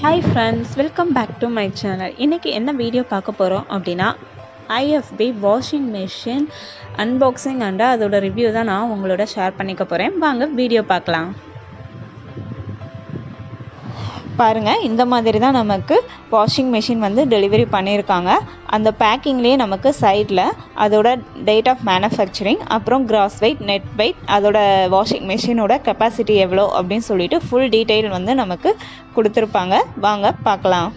Hi friends, welcome back to my channel. இன்னைக்கு என்ன video பார்க்க போறோம் அப்படினா IFB washing machine unboxing and அதோட ரிவ்யூ தான் நான் உங்களோட ஷேர் பண்ணிக்க போறேன். வாங்க வீடியோ பார்க்கலாம். பாருங்க, இந்த மாதிரி தான் நமக்கு வாஷிங் மெஷின் வந்து டெலிவரி பண்ணியிருக்காங்க. அந்த பேக்கிங்லேயே நமக்கு சைடில் அதோட டேட் ஆஃப் மேனுஃபேக்சரிங், அப்புறம் கிராஸ் வெயிட், நெட் வெயிட், அதோட வாஷிங் மெஷினோட கெப்பாசிட்டி எவ்வளோ அப்படின்னு சொல்லிட்டு ஃபுல் டீட்டெயில் வந்து நமக்கு கொடுத்துருப்பாங்க. வாங்க பார்க்கலாம்.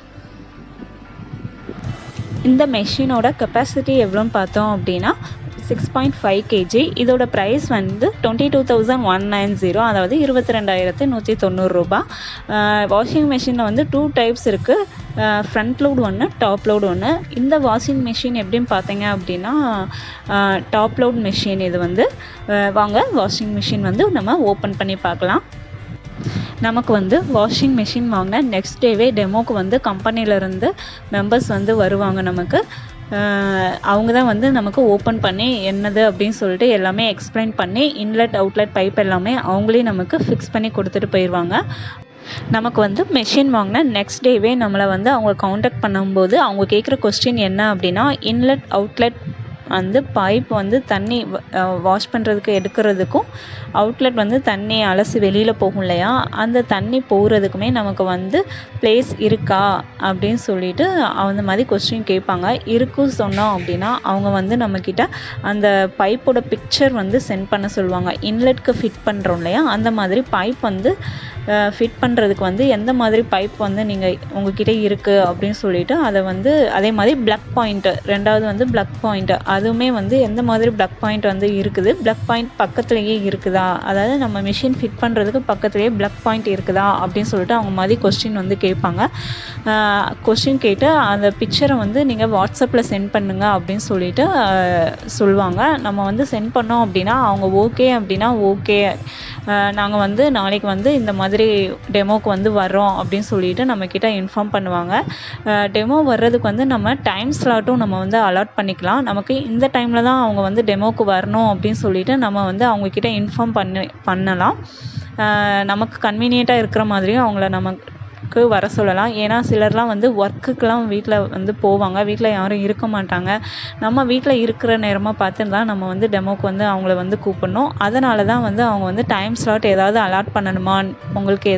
இந்த மெஷினோட கெப்பாசிட்டி எவ்வளோன்னு பார்த்தோம் அப்படின்னா 6.5 kg. இதோட ப்ரைஸ் வந்து 22,190, அதாவது 22,190 ரூபாய். வாஷிங் மெஷினில் வந்து 2 டைப்ஸ் இருக்குது. ஃப்ரண்ட் லோட் ஒன்று, டாப் லோட் ஒன்று. இந்த வாஷிங் மெஷின் எப்படின்னு பார்த்தீங்க அப்படின்னா டாப் லோட் மெஷின். இது வந்து வாங்க வாஷிங் மெஷின் வந்து நம்ம ஓப்பன் பண்ணி பார்க்கலாம். நமக்கு வந்து வாஷிங் மெஷின் வாங்கின நெக்ஸ்ட் டேவே டெமோக்கு வந்து கம்பெனிலேருந்து மெம்பர்ஸ் வந்து வருவாங்க. நமக்கு அவங்க தான் வந்து நமக்கு ஓப்பன் பண்ணி என்னது அப்படின்னு சொல்லிட்டு எல்லாமே எக்ஸ்பிளைன் பண்ணி இன்லெட் அவுட்லெட் பைப் எல்லாமே அவங்களே நமக்கு ஃபிக்ஸ் பண்ணி கொடுத்துட்டு போயிடுவாங்க. நமக்கு வந்து மெஷின் வாங்கின நெக்ஸ்ட் டேவே நம்மளை வந்து அவங்க காண்டாக்ட் பண்ணும்போது அவங்க கேட்குற கொஸ்டின் என்ன அப்படின்னா, இன்லெட் அவுட்லெட் வந்து பைப் வந்து தண்ணி வாஷ் பண்ணுறதுக்கு எடுக்கிறதுக்கும் அவுட்லெட் வந்து தண்ணி அலசி வெளியில் போகும் இல்லையா, அந்த தண்ணி போகிறதுக்குமே நமக்கு வந்து பிளேஸ் இருக்கா அப்படின்னு சொல்லிட்டு அந்த மாதிரி கொஸ்டின் கேட்பாங்க. இருக்கும் சொன்னோம் அப்படின்னா அவங்க வந்து நம்மக்கிட்ட அந்த பைப்போட பிக்சர் வந்து சென்ட் பண்ண சொல்லுவாங்க. இன்லெட்க்கு ஃபிட் பண்ணுறோம் இல்லையா, அந்த மாதிரி பைப் வந்து ஃபிட் பண்ணுறதுக்கு வந்து எந்த மாதிரி பைப் வந்து நீங்கள் உங்ககிட்ட இருக்குது அப்படின்னு சொல்லிட்டு அதை வந்து அதே மாதிரி பிளக் பாயிண்ட்டு, ரெண்டாவது வந்து பிளக் பாயிண்ட்டு, அதுவுமே வந்து எந்த மாதிரி பிளக் பாயிண்ட் வந்து இருக்குது, பிளக் பாயிண்ட் பக்கத்துலேயே இருக்குதா, அதாவது நம்ம மிஷின் ஃபிட் பண்ணுறதுக்கு பக்கத்துலேயே பிளக் பாயிண்ட் இருக்குதா அப்படின்னு சொல்லிட்டு அவங்க மாதிரி கொஸ்டின் வந்து கேட்பாங்க. கொஸ்டின் கேட்டு அந்த பிக்சரை வந்து நீங்கள் வாட்ஸ்அப்பில் சென்ட் பண்ணுங்க அப்படின்னு சொல்லிட்டு சொல்லுவாங்க. நம்ம வந்து சென்ட் பண்ணோம் அப்படின்னா அவங்க ஓகே அப்படின்னா ஓகே, நாங்கள் வந்து நாளைக்கு வந்து இந்த மாதிரி டெமோக்கு வந்து வர்றோம் அப்படின்னு சொல்லிட்டு நம்மக்கிட்ட இன்ஃபார்ம் பண்ணுவாங்க. டெமோ வர்றதுக்கு வந்து நம்ம டைம் ஸ்லாட்டும் நம்ம வந்து அலாட் பண்ணிக்கலாம். நமக்கு இந்த டைமில் தான் அவங்க வந்து டெமோக்கு வரணும் அப்படின்னு சொல்லிட்டு நம்ம வந்து அவங்கக்கிட்ட இன்ஃபார்ம் பண்ணலாம். நமக்கு கன்வீனியண்ட்டாக இருக்கிற மாதிரியும் அவங்கள நமக்கு வர சொல்லலாம். ஏன்னா சிலர்லாம் வந்து ஒர்க்குக்கெலாம் வீட்டில் வந்து போவாங்க, வீட்டில் யாரும் இருக்க மாட்டாங்க. நம்ம வீட்டில் இருக்கிற நேரமாக பார்த்து தான் நம்ம வந்து டெமோக்கு வந்து அவங்கள வந்து கூப்பிடணும். அதனால தான் வந்து அவங்க வந்து டைம் ஸ்லாட் ஏதாவது அலாட் பண்ணணுமா, உங்களுக்கு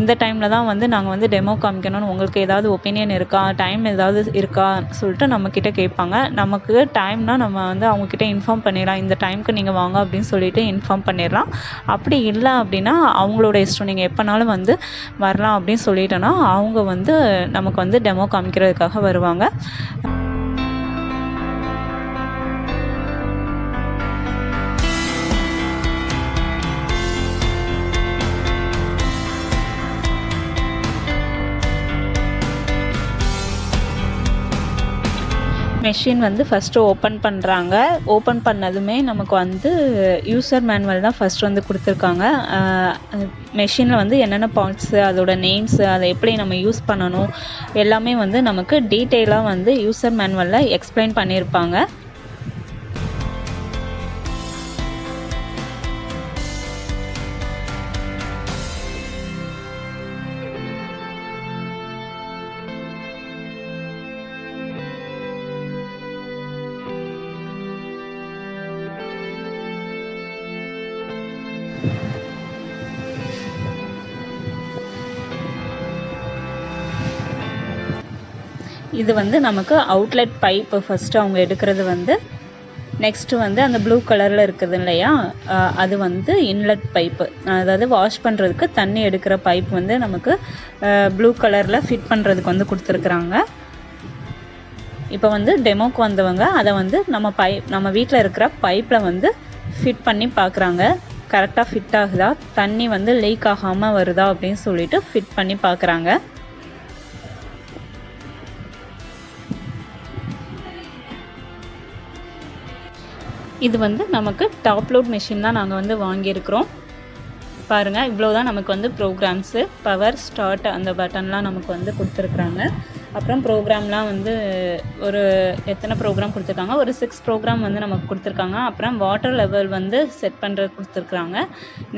இந்த டைமில் தான் வந்து நாங்கள் வந்து டெமோ காமிக்கணும்னு உங்களுக்கு ஏதாவது ஒப்பீனியன் இருக்கா, டைம் ஏதாவது இருக்கா சொல்லிட்டு நம்மக்கிட்ட கேட்பாங்க. நமக்கு டைம்னால் நம்ம வந்து அவங்கக்கிட்ட இன்ஃபார்ம் பண்ணிடலாம், இந்த டைமுக்கு நீங்கள் வாங்க அப்படின்னு சொல்லிட்டு இன்ஃபார்ம் பண்ணிடலாம். அப்படி இல்லை அப்படின்னா அவங்களோட இஷ்டம், நீங்கள் எப்போனாலும் வந்து வரலாம் அப்படின்னு சொல்லிட்டு அவங்க வந்து நமக்கு வந்து டெமோ காமிக்கிறதுக்காக வருவாங்க. மெஷின் வந்து ஃபஸ்ட்டு ஓப்பன் பண்ணுறாங்க. ஓப்பன் பண்ணதுமே நமக்கு வந்து யூசர் மேனுவல் தான் ஃபஸ்ட் வந்து கொடுத்துருக்காங்க. மெஷினில் வந்து என்னென்ன பார்ட்ஸு, அதோட நேம்ஸு, அதை எப்படி நம்ம யூஸ் பண்ணணும் எல்லாமே வந்து நமக்கு டீட்டெயிலாக வந்து யூசர் மேனுவலில் எக்ஸ்பிளைன் பண்ணியிருப்பாங்க. இது வந்து நமக்கு அவுட்லெட் பைப்பு ஃபஸ்ட்டு அவங்க எடுக்கிறது வந்து. நெக்ஸ்ட்டு வந்து அந்த ப்ளூ கலரில் இருக்குது இல்லையா, அது வந்து இன்லெட் பைப்பு, அதாவது வாஷ் பண்ணுறதுக்கு தண்ணி எடுக்கிற பைப் வந்து நமக்கு ப்ளூ கலரில் ஃபிட் பண்ணுறதுக்கு வந்து கொடுத்துருக்குறாங்க. இப்போ வந்து டெமோக்கு வந்தவங்க அதை வந்து நம்ம வீட்டில் இருக்கிற பைப்பில் வந்து ஃபிட் பண்ணி பார்க்குறாங்க. கரெக்டாக ஃபிட் ஆகுதா, தண்ணி வந்து லீக் ஆகாமல் வருதா அப்படின்னு சொல்லிட்டு ஃபிட் பண்ணி பார்க்குறாங்க. இது வந்து நமக்கு டாப் லோட் மெஷின் தான் நாங்கள் வந்து வாங்கியிருக்கிறோம். பாருங்கள், இவ்வளோ தான் நமக்கு வந்து ப்ரோக்ராம்ஸு, பவர், ஸ்டார்ட், அந்த பட்டன்லாம் நமக்கு வந்து கொடுத்துருக்குறாங்க. அப்புறம் ப்ரோக்ராம்லாம் வந்து ஒரு எத்தனை ப்ரோக்ராம் கொடுத்துருக்காங்க, ஒரு 6 ப்ரோக்ராம் வந்து நமக்கு கொடுத்துருக்காங்க. அப்புறம் வாட்டர் லெவல் வந்து செட் பண்ணுறது கொடுத்துருக்குறாங்க.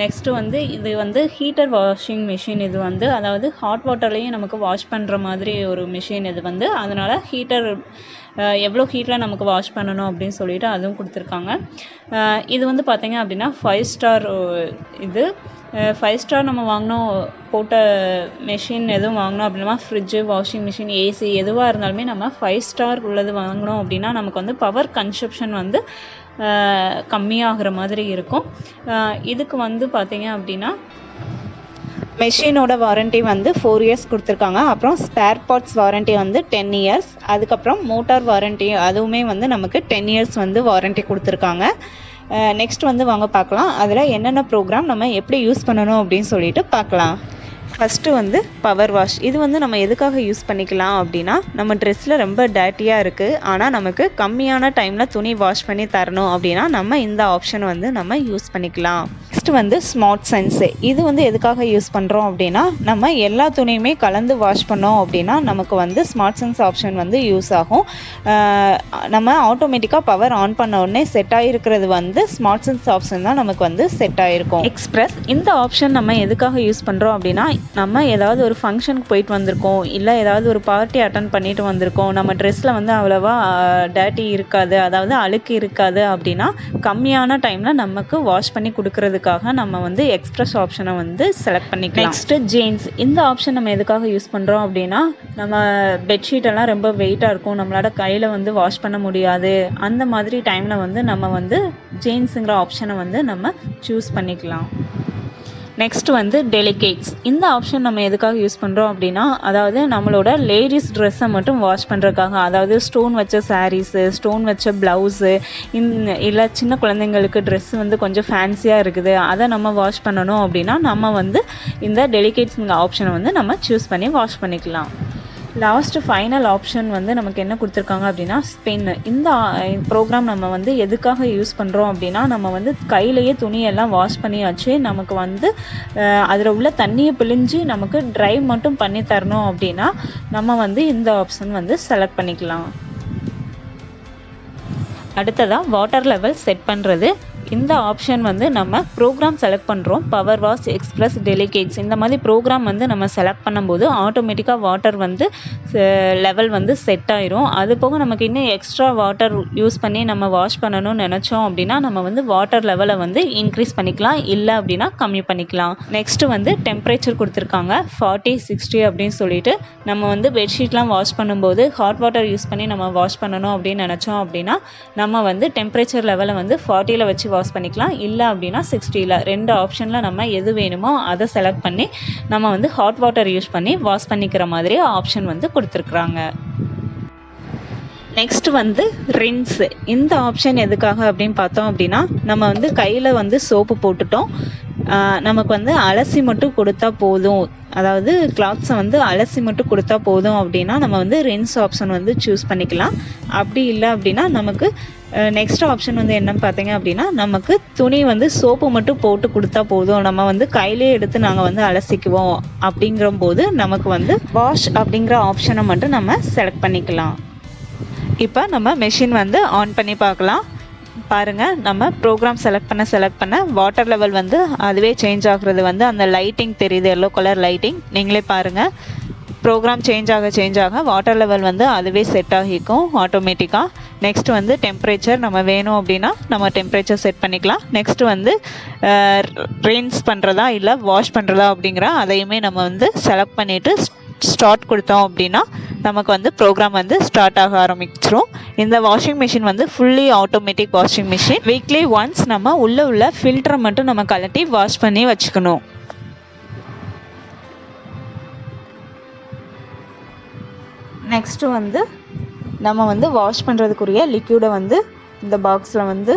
நெக்ஸ்ட்டு வந்து இது வந்து ஹீட்டர் வாஷிங் மிஷின். இது வந்து அதாவது ஹாட் வாட்டர்லேயும் நமக்கு வாஷ் பண்ணுற மாதிரி ஒரு மிஷின் இது வந்து. அதனால் ஹீட்டர் எவ்வளோ ஹீட்டில் நமக்கு வாஷ் பண்ணணும் அப்படின்னு சொல்லிட்டு அதுவும் கொடுத்துருக்காங்க. இது வந்து பார்த்திங்க அப்படின்னா 5 ஸ்டார் இது. 5 ஸ்டார் நம்ம வாங்கினோம் போட்ட மெஷின் எதுவும் வாங்கினோம் அப்படின்னா ஃப்ரிட்ஜு, வாஷிங் மிஷின், ஏசி எதுவாக இருந்தாலுமே நம்ம 5 ஸ்டார் உள்ளது வாங்கினோம் அப்படின்னா நமக்கு வந்து பவர் கன்சப்ஷன் வந்து கம்மியாகிற மாதிரி இருக்கும். இதுக்கு வந்து பார்த்திங்க அப்படின்னா மெஷினோட வாரண்ட்டி வந்து 4 இயர்ஸ் கொடுத்துருக்காங்க. அப்புறம் ஸ்பேர் பார்ட்ஸ் வாரண்ட்டி வந்து 10 இயர்ஸ். அதுக்கப்புறம் மோட்டார் வாரண்ட்டி அதுவுமே வந்து நமக்கு 10 இயர்ஸ் வந்து வாரண்ட்டி கொடுத்துருக்காங்க. நெக்ஸ்ட் வந்து வாங்க பார்க்கலாம் அதில் என்னென்ன ப்ரோக்ராம் நம்ம எப்படி யூஸ் பண்ணணும் அப்படின்னு சொல்லிட்டு பார்க்கலாம். ஃபஸ்ட்டு வந்து பவர் வாஷ். இது வந்து நம்ம எதுக்காக யூஸ் பண்ணிக்கலாம் அப்படின்னா, நம்ம ட்ரெஸ்ஸில் ரொம்ப டேட்டியாக இருக்குது ஆனால் நமக்கு கம்மியான டைமில் துணி வாஷ் பண்ணி தரணும் அப்படின்னா நம்ம இந்த ஆப்ஷன் வந்து நம்ம யூஸ் பண்ணிக்கலாம். நெக்ஸ்ட் வந்து ஸ்மார்ட் சென்ஸு. இது வந்து எதுக்காக யூஸ் பண்ணுறோம் அப்படின்னா, நம்ம எல்லா துணியுமே கலந்து வாஷ் பண்ணோம் அப்படின்னா நமக்கு வந்து ஸ்மார்ட் சென்ஸ் ஆப்ஷன் வந்து யூஸ் ஆகும். நம்ம ஆட்டோமேட்டிக்காக பவர் ஆன் பண்ண உடனே செட் ஆகிருக்கிறது வந்து ஸ்மார்ட் சென்ஸ் ஆப்ஷன் தான் நமக்கு வந்து செட் ஆகிருக்கும். எக்ஸ்பிரஸ். இந்த ஆப்ஷன் நம்ம எதுக்காக யூஸ் பண்ணுறோம் அப்படின்னா, நம்ம ஏதாவது ஒரு ஃபங்க்ஷனுக்கு போயிட்டு வந்திருக்கோம், இல்லை ஏதாவது ஒரு பார்ட்டி அட்டன் பண்ணிட்டு வந்திருக்கோம், நம்ம ட்ரெஸ்ஸில் வந்து அவ்வளோவா டேட்டி இருக்காது, அதாவது அழுக்கு இருக்காது அப்படின்னா கம்மியான டைமில் நமக்கு வாஷ் பண்ணி கொடுக்கறதுக்காக நம்ம வந்து எக்ஸ்பிரஸ் ஆப்ஷனை வந்து செலக்ட் பண்ணிக்கலாம். Next jeans. இந்த ஆப்ஷன் நம்ம எதுக்காக யூஸ் பண்ணுறோம் அப்படின்னா, நம்ம பெட்ஷீட்டெல்லாம் ரொம்ப வெயிட்டாக இருக்கும், நம்மளோட கையில் வந்து வாஷ் பண்ண முடியாது, அந்த மாதிரி டைமில் வந்து நம்ம வந்து ஜீன்ஸுங்கிற ஆப்ஷனை வந்து நம்ம சூஸ் பண்ணிக்கலாம். நெக்ஸ்ட் வந்து டெலிகேட்ஸ். இந்த ஆப்ஷன் நம்ம எதுக்காக யூஸ் பண்ணுறோம் அப்படின்னா, அதாவது நம்மளோட லேடிஸ் ட்ரெஸ்ஸை மட்டும் வாஷ் பண்ணுறதுக்காக, அதாவது ஸ்டோன் வச்ச சாரீஸு, ஸ்டோன் வச்ச ப்ளவுஸு, இல்லை சின்ன குழந்தைங்களுக்கு ட்ரெஸ் வந்து கொஞ்சம் ஃபேன்சியாக இருக்குது, அதை நம்ம வாஷ் பண்ணணும் அப்படின்னா நம்ம வந்து இந்த டெலிகேட்ஸுங்கிற ஆப்ஷனை வந்து நம்ம சூஸ் பண்ணி வாஷ் பண்ணிக்கலாம். லாஸ்ட்டு ஃபைனல் ஆப்ஷன் வந்து நமக்கு என்ன கொடுத்துருக்காங்க அப்படின்னா ஸ்பின். இந்த ப்ரோக்ராம் நம்ம வந்து எதுக்காக யூஸ் பண்ணுறோம் அப்படின்னா, நம்ம வந்து கையிலேயே துணியெல்லாம் வாஷ் பண்ணியாச்சு, நமக்கு வந்து அதில் உள்ள தண்ணியை பிழிஞ்சு நமக்கு ட்ரை மட்டும் பண்ணி தரணும் அப்படின்னா நம்ம வந்து இந்த ஆப்ஷன் வந்து செலக்ட் பண்ணிக்கலாம். அடுத்ததாக வாட்டர் லெவல் செட் பண்ணுறது. இந்த ஆப்ஷன் வந்து நம்ம ப்ரோக்ராம் செலக்ட் பண்ணுறோம். பவர் வாஷ், எக்ஸ்பிரஸ், டெலிகேட்ஸ் இந்த மாதிரி ப்ரோக்ராம் வந்து நம்ம செலக்ட் பண்ணும்போது ஆட்டோமேட்டிக்காக வாட்டர் வந்து லெவல் வந்து செட் ஆயிரும். அது போக நமக்கு இன்னும் எக்ஸ்ட்ரா வாட்டர் யூஸ் பண்ணி நம்ம வாஷ் பண்ணணும்னு நினச்சோம் அப்படின்னா நம்ம வந்து வாட்டர் லெவலை வந்து இன்க்ரீஸ் பண்ணிக்கலாம், இல்லை அப்படின்னா கம்மி பண்ணிக்கலாம். நெக்ஸ்ட்டு வந்து டெம்பரேச்சர் கொடுத்துருக்காங்க 40, 60 அப்படின்னு சொல்லிட்டு. நம்ம வந்து பெட்ஷீட்லாம் வாஷ் பண்ணும்போது ஹாட் வாட்டர் யூஸ் பண்ணி நம்ம வாஷ் பண்ணணும் அப்படின்னு நினச்சோம் அப்படின்னா நம்ம வந்து டெம்பரேச்சர் லெவலை வந்து 40ல் வச்சு வாஷ் பண்ணிக்கலாம், இல்லை அப்படின்னா 60ல். 2 ஆப்ஷனில் நம்ம எது வேணுமோ அதை செலக்ட் பண்ணி நம்ம வந்து ஹாட் வாட்டர் யூஸ் பண்ணி வாஷ் பண்ணிக்கிற மாதிரி ஆப்ஷன் வந்து கொடுத்துருக்குறாங்க. நெக்ஸ்ட் வந்து ரின்ஸ். இந்த ஆப்ஷன் எதுக்காக அப்படின்னு பார்த்தோம் அப்படின்னா, நம்ம வந்து கையில் வந்து சோப்பு போட்டுட்டோம், நமக்கு வந்து அலசி மட்டும் கொடுத்தா போதும், அதாவது கிளாத்ஸை வந்து அலசி மட்டும் கொடுத்தா போதும் அப்படின்னா நம்ம வந்து ரின்ஸ் ஆப்ஷன் வந்து சூஸ் பண்ணிக்கலாம். அப்படி இல்லை அப்படின்னா நமக்கு நெக்ஸ்ட் ஆப்ஷன் வந்து என்னன்னு பார்த்தீங்க அப்படின்னா, நமக்கு துணி வந்து சோப்பு மட்டும் போட்டு கொடுத்தா போதும், நம்ம வந்து கையிலே எடுத்து நாங்கள் வந்து அலசிக்குவோம் அப்படிங்கிற போது நமக்கு வந்து வாஷ் அப்படிங்கிற ஆப்ஷனை மட்டும் நம்ம செலக்ட் பண்ணிக்கலாம். இப்போ நம்ம மெஷின் வந்து ஆன் பண்ணி பார்க்கலாம். பாருங்கள், நம்ம ப்ரோக்ராம் செலக்ட் பண்ண வாட்டர் லெவல் வந்து அதுவே சேஞ்ச் ஆகுறது வந்து அந்த லைட்டிங் தெரியுது, எல்லோ கலர் லைட்டிங். நீங்களே பாருங்கள், ப்ரோக்ராம் சேஞ்ச் ஆக வாட்டர் லெவல் வந்து அதுவே செட் ஆகிக்கும் ஆட்டோமேட்டிக்காக. நெக்ஸ்ட் வந்து டெம்பரேச்சர் நம்ம வேணும் அப்படின்னா நம்ம டெம்பரேச்சர் செட் பண்ணிக்கலாம். நெக்ஸ்ட் வந்து ரின்ஸ் பண்ணுறதா இல்லை வாஷ் பண்ணுறதா அப்படிங்கிற அதையுமே நம்ம வந்து செலக்ட் பண்ணிவிட்டு ஸ்டார்ட் கொடுத்தோம் அப்படின்னா நமக்கு வந்து ப்ரோக்ராம் வந்து ஸ்டார்ட் ஆக ஆரம்பிச்சிரும். இந்த வாஷிங் மிஷின் வந்து fully automatic washing machine. Weekly once நம்ம உள்ள ஃபில்டரை மட்டும் நம்ம கழட்டி வாஷ் பண்ணி வச்சுக்கணும். நெக்ஸ்ட்டு வந்து நம்ம வந்து வாஷ் பண்ணுறதுக்குரிய லிக்யூடை வந்து இந்த பாக்ஸில் வந்து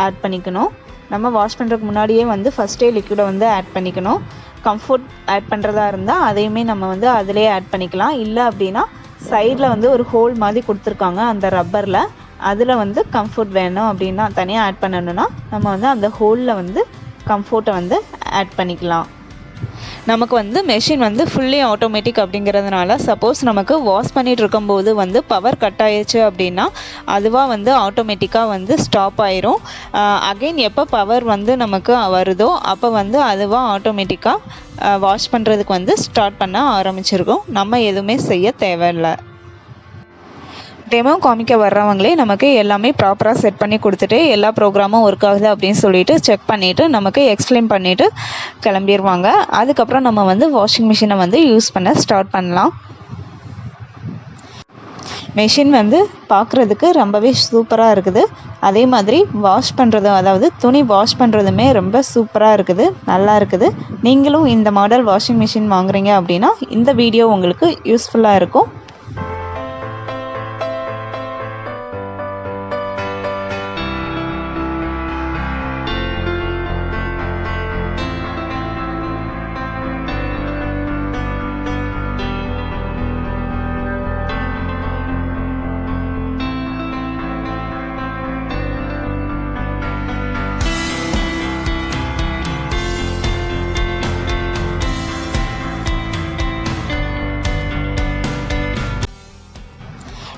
ஆட் பண்ணிக்கணும். நம்ம வாஷ் பண்ணுறதுக்கு முன்னாடியே வந்து ஃபஸ்ட்டே லிக்யூடை வந்து ஆட் பண்ணிக்கணும். கம்ஃபர்ட் ஆட் பண்ணுறதா இருந்தால் அதையுமே நம்ம வந்து அதிலே ஆட் பண்ணிக்கலாம். இல்லை அப்படின்னா சைடில் வந்து ஒரு ஹோல் மாதிரி கொடுத்துருக்காங்க அந்த ரப்பரில், அதில் வந்து கம்ஃபர்ட் வேணும் அப்படின்னா தனியாக ஆட் பண்ணணுன்னா நம்ம வந்து அந்த ஹோலில் வந்து கம்ஃபர்ட்டை வந்து ஆட் பண்ணிக்கலாம். நமக்கு வந்து மெஷின் வந்து ஃபுல்லி ஆட்டோமேட்டிக் அப்படிங்கிறதுனால சப்போஸ் நமக்கு வாஷ் பண்ணிகிட்டு இருக்கும்போது வந்து பவர் கட் ஆயிடுச்சு அப்படின்னா அதுவாக வந்து ஆட்டோமேட்டிக்காக வந்து ஸ்டாப் ஆயிரும். அகெயின் எப்போ பவர் வந்து நமக்கு வருதோ அப்போ வந்து அதுவாக ஆட்டோமேட்டிக்காக வாஷ் பண்ணுறதுக்கு வந்து ஸ்டார்ட் பண்ண ஆரம்பிச்சிருக்கோம். நம்ம எதுவுமே செய்ய தேவையில்லை. டெமோ காமிக்க வர்றவங்களே நமக்கு எல்லாமே ப்ராப்பராக செட் பண்ணி கொடுத்துட்டு எல்லா ப்ரோக்ராமும் ஒர்க் ஆகுது அப்படின்னு சொல்லிட்டு செக் பண்ணிவிட்டு நமக்கு எக்ஸ்பிளைன் பண்ணிவிட்டு கிளம்பிடுவாங்க. அதுக்கப்புறம் நம்ம வந்து வாஷிங் மிஷினை வந்து யூஸ் பண்ண ஸ்டார்ட் பண்ணலாம். மெஷின் வந்து பார்க்குறதுக்கு ரொம்பவே சூப்பராக இருக்குது. அதே மாதிரி வாஷ் பண்ணுறதும், அதாவது துணி வாஷ் பண்ணுறதுமே ரொம்ப சூப்பராக இருக்குது, நல்லா இருக்குது. நீங்களும் இந்த மாடல் வாஷிங் மிஷின் வாங்குறீங்க அப்படின்னா இந்த வீடியோ உங்களுக்கு யூஸ்ஃபுல்லாக இருக்கும்.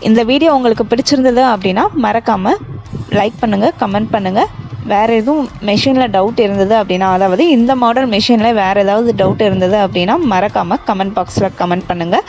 இந்த வீடியோ உங்களுக்கு பிடிச்சிருந்தது அப்படின்னா மறக்காமல் லைக் பண்ணுங்கள், கமெண்ட் பண்ணுங்கள். வேறு எதுவும் மெஷினில் டவுட் இருந்தது அப்படின்னா, அதாவது இந்த மாடல் மெஷினில் வேறு ஏதாவது டவுட் இருந்தது அப்படின்னா மறக்காமல் கமெண்ட் பாக்ஸில் கமெண்ட் பண்ணுங்கள்.